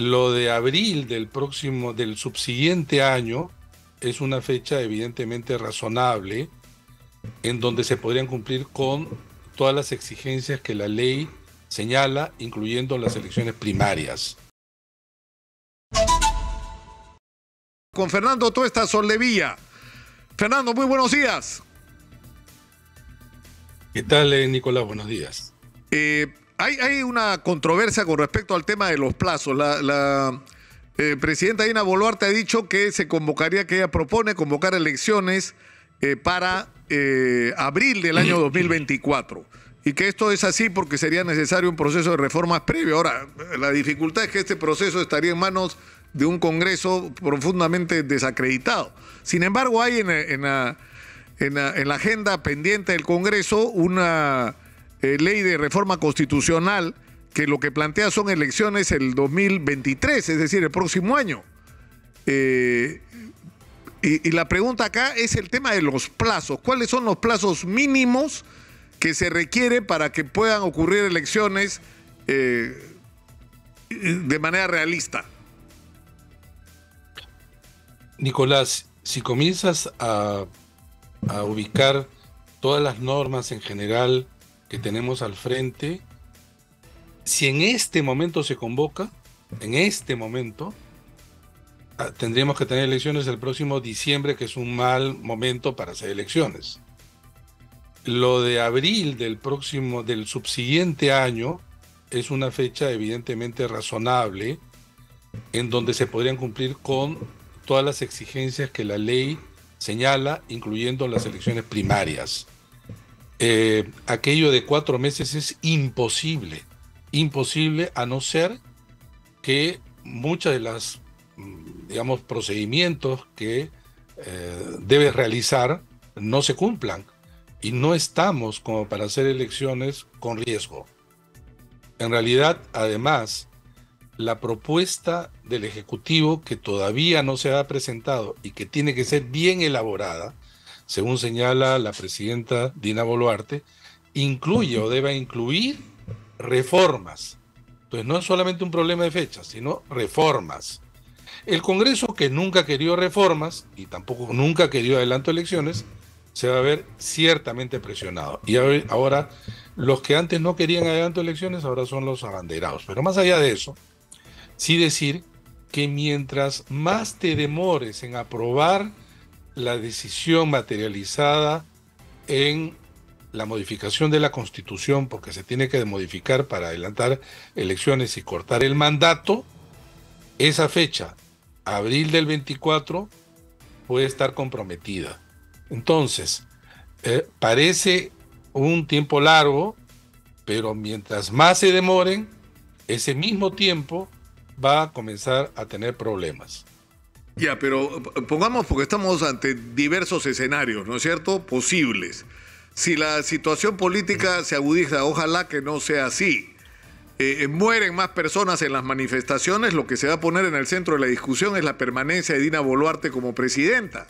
Lo de abril del subsiguiente año es una fecha evidentemente razonable en donde se podrían cumplir con todas las exigencias que la ley señala, incluyendo las elecciones primarias. Con Fernando Tuesta Soldevilla. Fernando, muy buenos días. ¿Qué tal, Nicolás? Buenos días. Hay una controversia con respecto al tema de los plazos. La presidenta Dina Boluarte ha dicho que se convocaría, que ella propone convocar elecciones para abril del año 2024. Y que esto es así porque sería necesario un proceso de reformas previo. Ahora, la dificultad es que este proceso estaría en manos de un Congreso profundamente desacreditado. Sin embargo, hay en la agenda pendiente del Congreso una ley de reforma constitucional que lo que plantea son elecciones el 2023, es decir, el próximo año. Y la pregunta acá es el tema de los plazos. ¿Cuáles son los plazos mínimos que se requiere para que puedan ocurrir elecciones de manera realista? Nicolás, si comienzas a ubicar todas las normas en general que tenemos al frente, si en este momento se convoca, en este momento, tendríamos que tener elecciones el próximo diciembre, que es un mal momento para hacer elecciones. Lo de abril del subsiguiente año es una fecha evidentemente razonable en donde se podrían cumplir con todas las exigencias que la ley señala, incluyendo las elecciones primarias. Aquello de 4 meses es imposible a no ser que muchas de las, digamos, procedimientos que debes realizar no se cumplan, y no estamos como para hacer elecciones con riesgo. En realidad, además, la propuesta del Ejecutivo, que todavía no se ha presentado y que tiene que ser bien elaborada, según señala la presidenta Dina Boluarte, incluye o debe incluir reformas. Entonces no es solamente un problema de fechas, sino reformas. El Congreso, que nunca ha querido reformas y tampoco nunca ha querido adelanto de elecciones, se va a ver ciertamente presionado. Y ahora los que antes no querían adelanto de elecciones ahora son los abanderados. Pero más allá de eso, sí decir que mientras más te demores en aprobar la decisión materializada en la modificación de la Constitución, porque se tiene que modificar para adelantar elecciones y cortar el mandato, esa fecha, abril del 24, puede estar comprometida. Entonces, parece un tiempo largo, pero mientras más se demoren, ese mismo tiempo va a comenzar a tener problemas. Ya, pero pongamos, porque estamos ante diversos escenarios, ¿no es cierto?, posibles. Si la situación política se agudiza, ojalá que no sea así. Mueren más personas en las manifestaciones, lo que se va a poner en el centro de la discusión es la permanencia de Dina Boluarte como presidenta.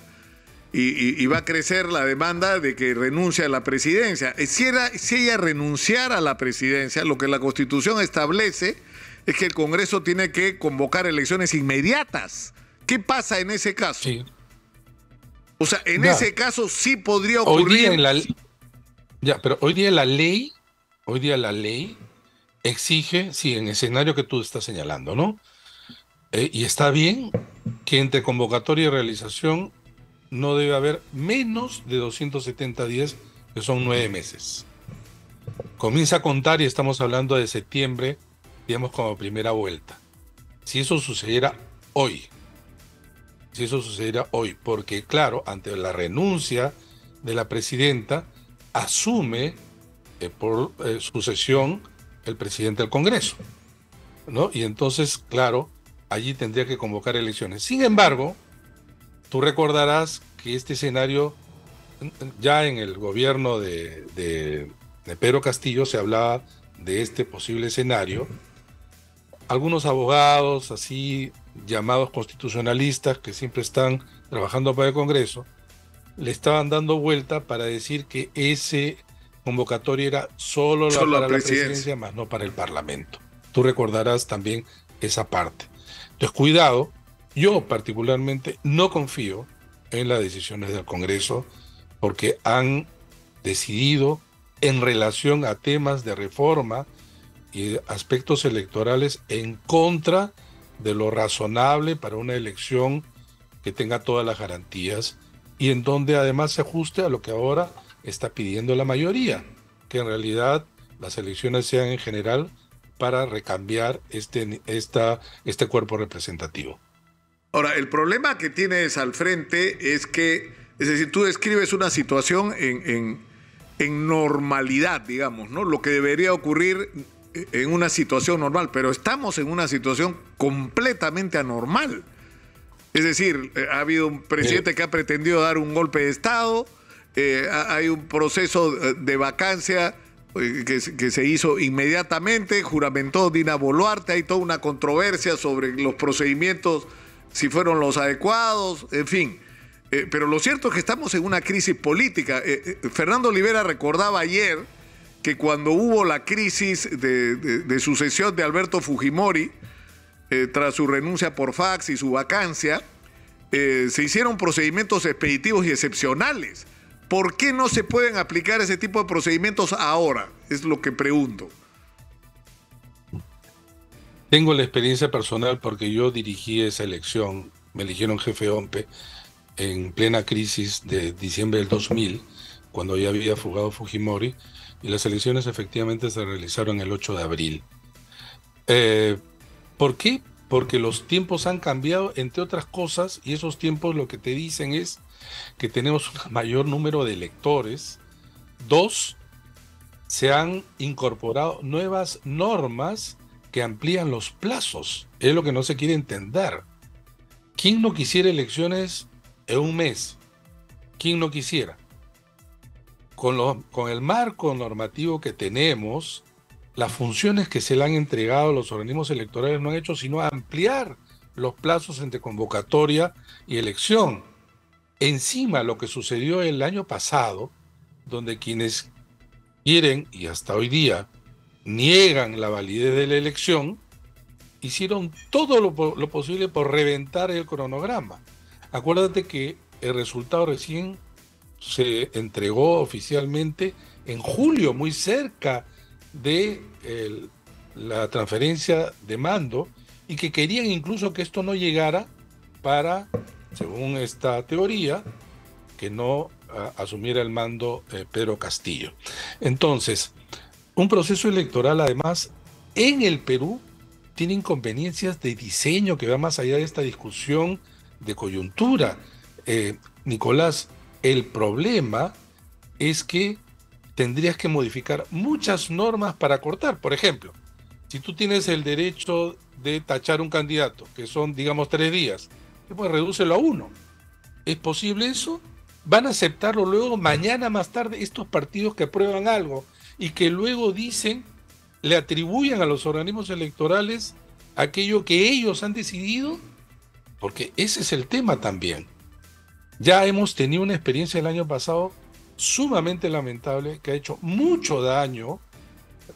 Y va a crecer la demanda de que renuncie a la presidencia. Si ella renunciara a la presidencia, lo que la Constitución establece es que el Congreso tiene que convocar elecciones inmediatas. ¿Qué pasa en ese caso? Sí. O sea, en ese caso sí podría ocurrir. Pero hoy día la ley exige, sí, en el escenario que tú estás señalando, ¿no? Y está bien que entre convocatoria y realización no debe haber menos de 270 días, que son 9 meses. Comienza a contar y estamos hablando de septiembre, digamos, como primera vuelta. Si eso sucediera hoy, porque claro, ante la renuncia de la presidenta, asume por sucesión el presidente del Congreso, ¿no? Y entonces, claro, allí tendría que convocar elecciones. Sin embargo, tú recordarás que este escenario, ya en el gobierno de Pedro Castillo se hablaba de este posible escenario. Algunos abogados, así llamados constitucionalistas, que siempre están trabajando para el Congreso, le estaban dando vuelta para decir que ese convocatoria era solo para la presidencia, más no para el Parlamento. Tú recordarás también esa parte. Entonces, cuidado, yo particularmente no confío en las decisiones del Congreso porque han decidido en relación a temas de reforma y aspectos electorales en contra de lo razonable para una elección que tenga todas las garantías y en donde además se ajuste a lo que ahora está pidiendo la mayoría, que en realidad las elecciones sean en general para recambiar este cuerpo representativo. Ahora, el problema que tienes al frente es que, es decir, tú describes una situación en normalidad, digamos, ¿no? Lo que debería ocurrir en una situación normal, pero estamos en una situación completamente anormal. Es decir, ha habido un presidente que ha pretendido dar un golpe de Estado, hay un proceso de vacancia que se hizo inmediatamente, juramentó Dina Boluarte, hay toda una controversia sobre los procedimientos, si fueron los adecuados, en fin. Pero lo cierto es que estamos en una crisis política. Fernando Olivera recordaba ayer que cuando hubo la crisis de sucesión de Alberto Fujimori, tras su renuncia por fax y su vacancia, se hicieron procedimientos expeditivos y excepcionales. ¿Por qué no se pueden aplicar ese tipo de procedimientos ahora? Es lo que pregunto. Tengo la experiencia personal porque yo dirigí esa elección, me eligieron jefe OMPE en plena crisis de diciembre del 2000, cuando ya había fugado Fujimori, y las elecciones efectivamente se realizaron el 8 de abril. ¿Por qué? Porque los tiempos han cambiado, entre otras cosas, y esos tiempos lo que te dicen es que tenemos un mayor número de electores. 2, se han incorporado nuevas normas que amplían los plazos. Es lo que no se quiere entender. ¿Quién no quisiera elecciones en un mes? ¿Quién no quisiera? Con el marco normativo que tenemos, las funciones que se le han entregado a los organismos electorales no han hecho sino ampliar los plazos entre convocatoria y elección. Encima, lo que sucedió el año pasado, donde quienes quieren, y hasta hoy día, niegan la validez de la elección, hicieron todo lo posible por reventar el cronograma. Acuérdate que el resultado recién se entregó oficialmente en julio, muy cerca de la transferencia de mando, y que querían incluso que esto no llegara para, según esta teoría, que no asumiera el mando Pedro Castillo. Entonces, un proceso electoral, además, en el Perú, tiene inconveniencias de diseño que va más allá de esta discusión de coyuntura. Nicolás, el problema es que tendrías que modificar muchas normas para cortar. Por ejemplo, si tú tienes el derecho de tachar un candidato, que son, digamos, 3 días, pues redúcelo a 1. ¿Es posible eso? Van a aceptarlo luego, mañana más tarde, estos partidos que aprueban algo y que luego dicen, le atribuyan a los organismos electorales aquello que ellos han decidido, porque ese es el tema también. Ya hemos tenido una experiencia el año pasado sumamente lamentable que ha hecho mucho daño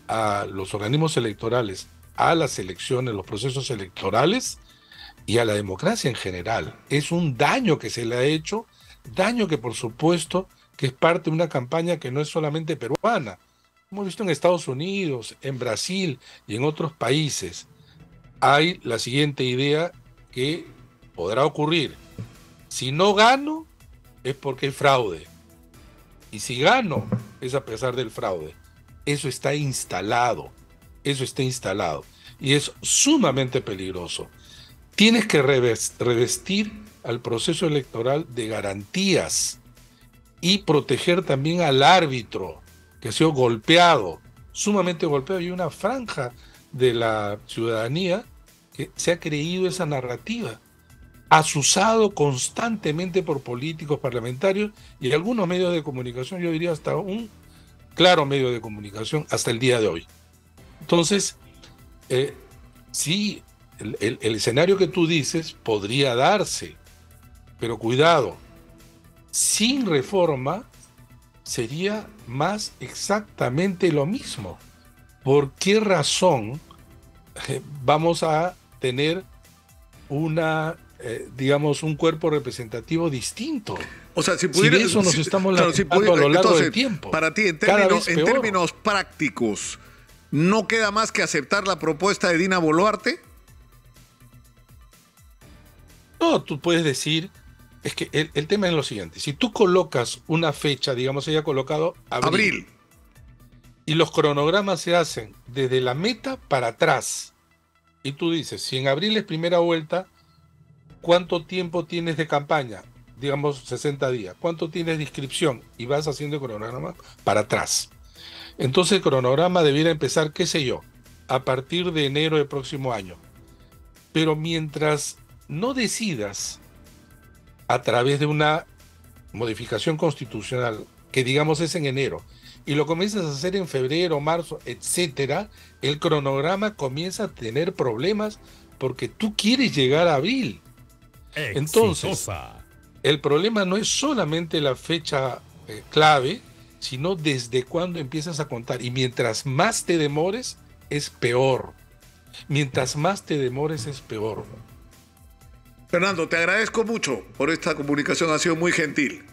a los organismos electorales, a las elecciones, los procesos electorales y a la democracia en general. Es un daño que se le ha hecho, daño que por supuesto que es parte de una campaña que no es solamente peruana. Hemos visto en Estados Unidos, en Brasil y en otros países. Hay la siguiente idea que podrá ocurrir. Si no gano, es porque hay fraude. Y si gano, es a pesar del fraude. Eso está instalado. Eso está instalado. Y es sumamente peligroso. Tienes que revestir al proceso electoral de garantías y proteger también al árbitro que ha sido golpeado, sumamente golpeado. Y una franja de la ciudadanía que se ha creído esa narrativa, asusado constantemente por políticos, parlamentarios y algunos medios de comunicación, yo diría hasta un claro medio de comunicación hasta el día de hoy. Entonces, sí, el escenario que tú dices podría darse, pero cuidado, sin reforma sería más exactamente lo mismo. ¿Por qué razón vamos a tener digamos, un cuerpo representativo distinto. O sea, si Si pudiera, de eso nos estamos claro, si lamentando a lo largo entonces, del tiempo. para ti, Cada vez en peor. términos prácticos, ¿no queda más que aceptar la propuesta de Dina Boluarte? No, tú puedes decir, es que el tema es lo siguiente, si tú colocas una fecha, digamos, ella ha colocado abril, y los cronogramas se hacen desde la meta para atrás, y tú dices, si en abril es primera vuelta, ¿cuánto tiempo tienes de campaña? Digamos 60 días. ¿Cuánto tienes de inscripción? Y vas haciendo el cronograma para atrás. Entonces el cronograma debiera empezar, qué sé yo, a partir de enero del próximo año. Pero mientras no decidas a través de una modificación constitucional, que digamos es en enero, y lo comienzas a hacer en febrero, marzo, etcétera, el cronograma comienza a tener problemas porque tú quieres llegar a abril. Entonces, el problema no es solamente la fecha clave, sino desde cuándo empiezas a contar. Y mientras más te demores, es peor. Mientras más te demores, es peor. Fernando, te agradezco mucho por esta comunicación, ha sido muy gentil.